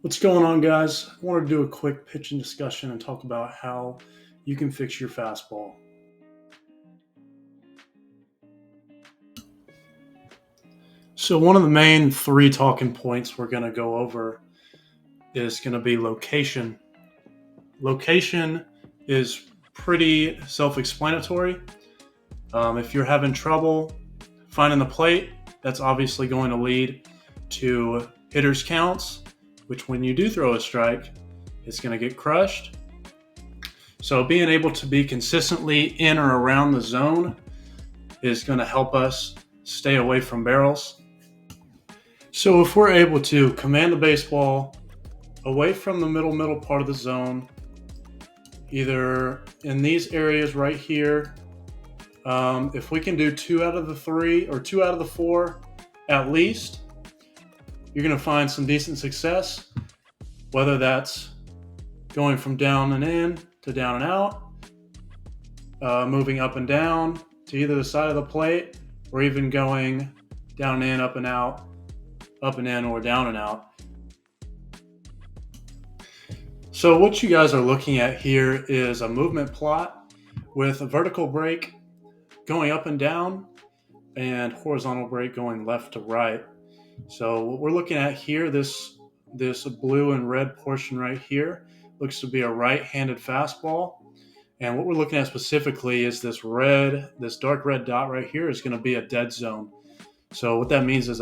What's going on, guys? I wanted to do a quick pitching discussion and talk about how you can fix your fastball. So, one of the main three talking points we're going to go over is going to be location. Location is pretty self explanatory. If you're having trouble finding the plate, that's obviously going to lead to hitters' counts, which when you do throw a strike, it's going to get crushed. So being able to be consistently in or around the zone is going to help us stay away from barrels. So if we're able to command the baseball away from the middle part of the zone, either in these areas right here, if we can do 2 out of the 3 or 2 out of the 4 at least, you're going to find some decent success, whether that's going from down and in to down and out, moving up and down to either the side of the plate, or even going down and in, up and out, up and in, or down and out. So what you guys are looking at here is a movement plot with a vertical break going up and down and horizontal break going left to right. So what we're looking at here, this blue and red portion right here, looks to be a right-handed fastball. And what we're looking at specifically is this dark red dot right here is going to be a dead zone. So what that means is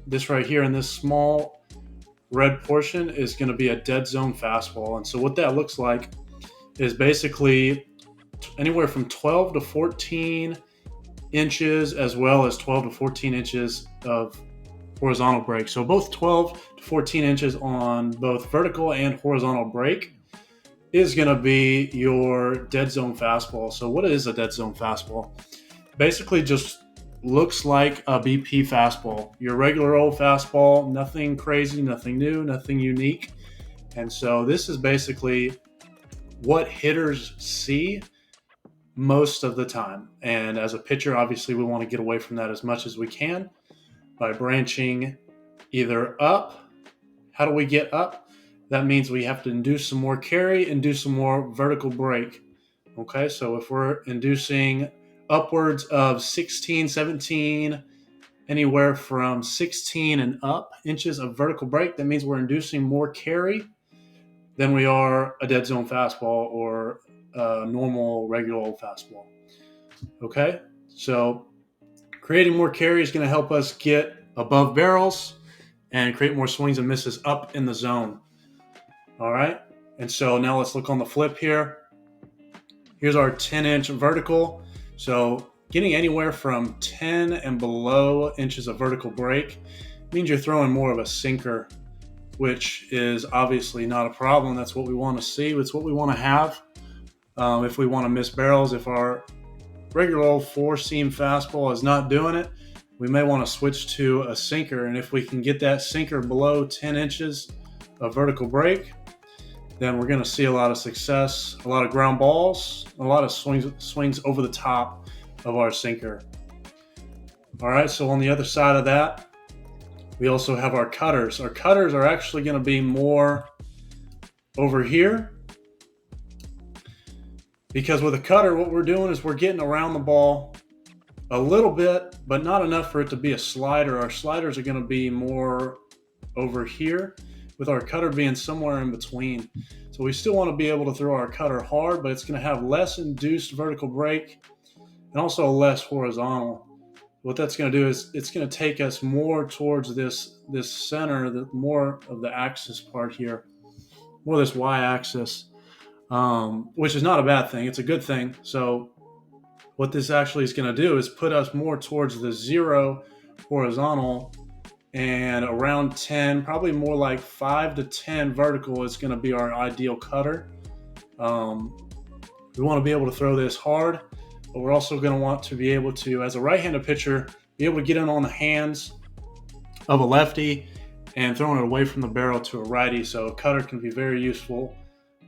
this right here in this small red portion is going to be a dead zone fastball. And so what that looks like is basically anywhere from 12 to 14 inches, as well as 12 to 14 inches of horizontal break. So both 12 to 14 inches on both vertical and horizontal break is going to be your dead zone fastball. So what is a dead zone fastball? Basically just looks like a BP fastball, your regular old fastball, nothing crazy, nothing new, nothing unique. And so this is basically what hitters see most of the time. And as a pitcher, obviously we want to get away from that as much as we can by branching either up. How do we get up? That means we have to induce some more carry and do some more vertical break. Okay, so if we're inducing upwards of 16, 17, anywhere from 16 and up inches of vertical break, that means we're inducing more carry than we are a dead zone fastball or a normal regular old fastball. Okay, so creating more carry is going to help us get above barrels and create more swings and misses up in the zone. All right, and so now let's look on the flip here. Here's our 10-inch vertical. So getting anywhere from 10 and below inches of vertical break means you're throwing more of a sinker, which is obviously not a problem. That's what we want to see. It's what we want to have. If we want to miss barrels, if our regular old 4-seam fastball is not doing it, we may want to switch to a sinker. And if we can get that sinker below 10 inches of vertical break, then we're going to see a lot of success, a lot of ground balls, a lot of swings over the top of our sinker. All right, so on the other side of that, we also have our cutters. Our cutters are actually going to be more over here, because with a cutter, what we're doing is we're getting around the ball a little bit, but not enough for it to be a slider. Our sliders are going to be more over here, with our cutter being somewhere in between. So we still want to be able to throw our cutter hard, but it's going to have less induced vertical break and also less horizontal. What that's going to do is it's going to take us more towards this center, more of the axis part here, more this y-axis, which is not a bad thing. It's a good thing. So what this actually is going to do is put us more towards the 0 horizontal, and around 10, probably more like 5 to 10 vertical is going to be our ideal cutter. We want to be able to throw this hard, but we're also going to want to be able to, as a right-handed pitcher, be able to get in on the hands of a lefty and throwing it away from the barrel to a righty. So a cutter can be very useful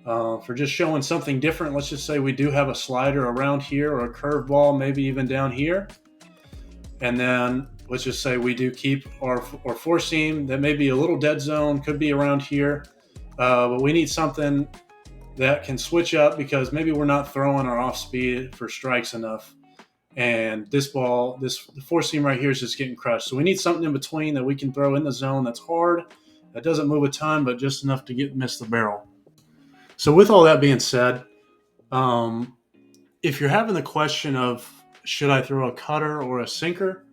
for just showing something different. Let's just say we do have a slider around here or a curveball, maybe even down here. And then let's just say we do keep our four seam that may be a little dead zone, could be around here, but we need something that can switch up because maybe we're not throwing our off speed for strikes enough. And this ball, the four seam right here is just getting crushed. So we need something in between that we can throw in the zone that's hard, that doesn't move a ton, but just enough to miss the barrel. So with all that being said, if you're having the question of should I throw a cutter or a sinker,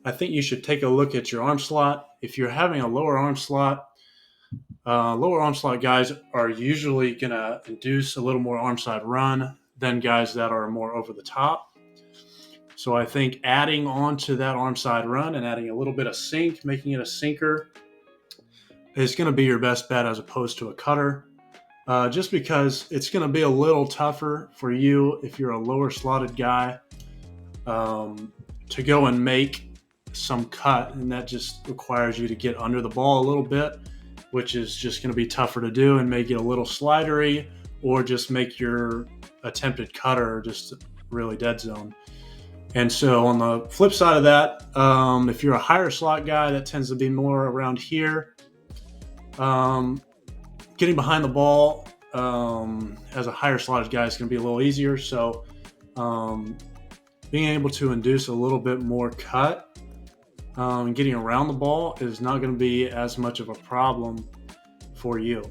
I think you should take a look at your arm slot. If you're having a lower arm slot guys are usually going to induce a little more arm side run than guys that are more over the top. So I think adding on to that arm side run and adding a little bit of sink, making it a sinker, is going to be your best bet as opposed to a cutter. Just because it's going to be a little tougher for you if you're a lower slotted guy to go and make some cut, and that just requires you to get under the ball a little bit, which is just going to be tougher to do and make it a little slidery, or just make your attempted cutter just really dead zone. And so on the flip side of that, if you're a higher slot guy, that tends to be more around here. Getting behind the ball as a higher slotted guy is going to be a little easier. So being able to induce a little bit more cut and getting around the ball is not going to be as much of a problem for you.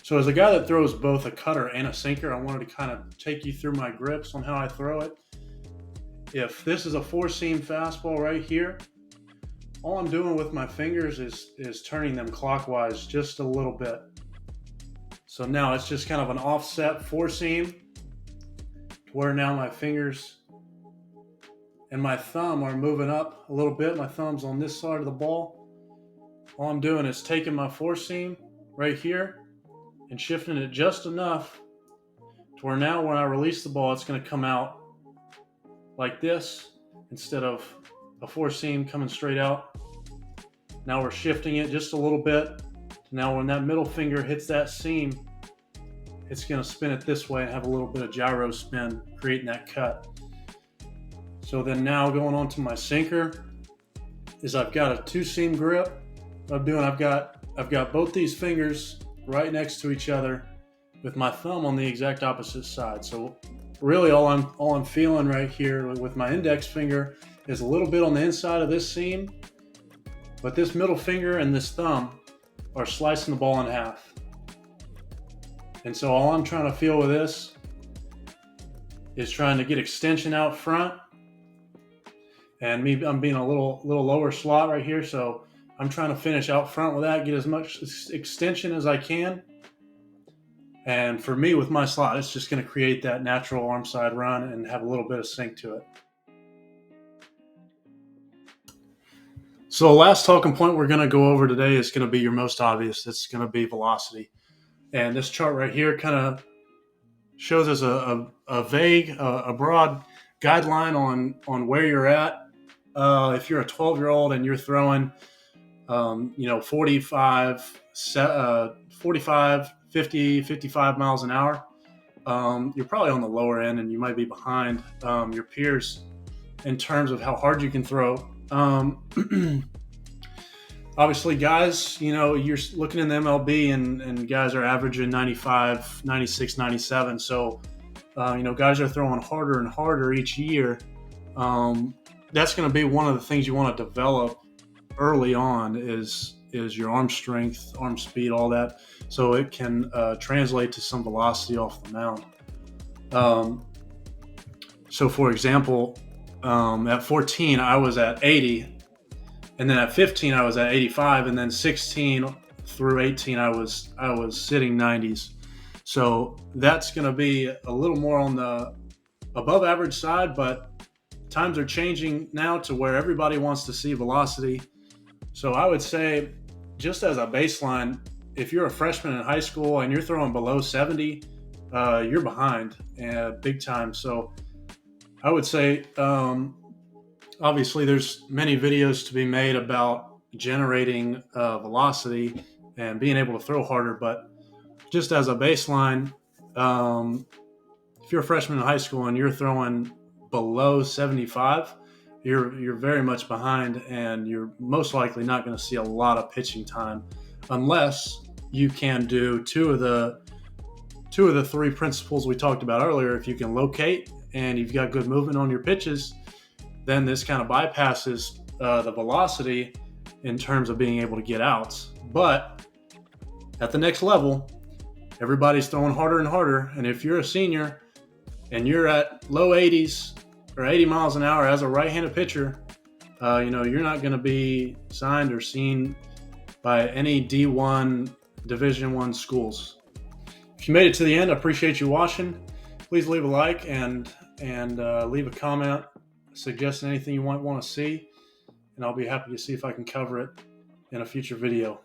So as a guy that throws both a cutter and a sinker, I wanted to kind of take you through my grips on how I throw it. If this is a four seam fastball right here, all I'm doing with my fingers is turning them clockwise just a little bit. So now it's just kind of an offset four seam, where now my fingers and my thumb are moving up a little bit. My thumb's on this side of the ball. All I'm doing is taking my four seam right here and shifting it just enough to where now when I release the ball, it's going to come out like this instead of a four seam coming straight out. Now we're shifting it just a little bit. Now when that middle finger hits that seam, it's going to spin it this way and have a little bit of gyro spin, creating that cut. So then now going on to my sinker is I've got a two seam grip. What I'm doing, I've got both these fingers right next to each other with my thumb on the exact opposite side. So really all I'm feeling right here with my index finger is a little bit on the inside of this seam, but this middle finger and this thumb are slicing the ball in half. And so all I'm trying to feel with this is trying to get extension out front. And I'm being a little lower slot right here, so I'm trying to finish out front with that, get as much extension as I can. And for me, with my slot, it's just going to create that natural arm side run and have a little bit of sink to it. So the last talking point we're going to go over today is going to be your most obvious. It's going to be velocity. And this chart right here kind of shows us a vague, a broad guideline on where you're at. If you're a 12-year-old and you're throwing, 45, 50, 55 miles an hour, you're probably on the lower end and you might be behind your peers in terms of how hard you can throw. Obviously, guys, you're looking in the MLB and guys are averaging 95, 96, 97. So, guys are throwing harder and harder each year. That's going to be one of the things you want to develop early on is your arm strength, arm speed, all that, so it can translate to some velocity off the mound. So, for example, at 14, I was at 80, and then at 15, I was at 85, and then 16 through 18, I was sitting 90s. So that's going to be a little more on the above average side, but times are changing now to where everybody wants to see velocity. So I would say, just as a baseline, if you're a freshman in high school and you're throwing below 70, you're behind big time. So I would say, obviously there's many videos to be made about generating velocity and being able to throw harder, but just as a baseline, if you're a freshman in high school and you're throwing below 75, you're very much behind, and you're most likely not going to see a lot of pitching time unless you can do two of the three principles we talked about earlier. If you can locate and you've got good movement on your pitches, then this kind of bypasses the velocity in terms of being able to get outs. But at the next level, everybody's throwing harder and harder. And if you're a senior and you're at low 80s or 80 miles an hour as a right-handed pitcher, you're not going to be signed or seen by any D1 Division I schools. If you made it to the end, I appreciate you watching. Please leave a like and leave a comment suggesting anything you might want to see, and I'll be happy to see if I can cover it in a future video.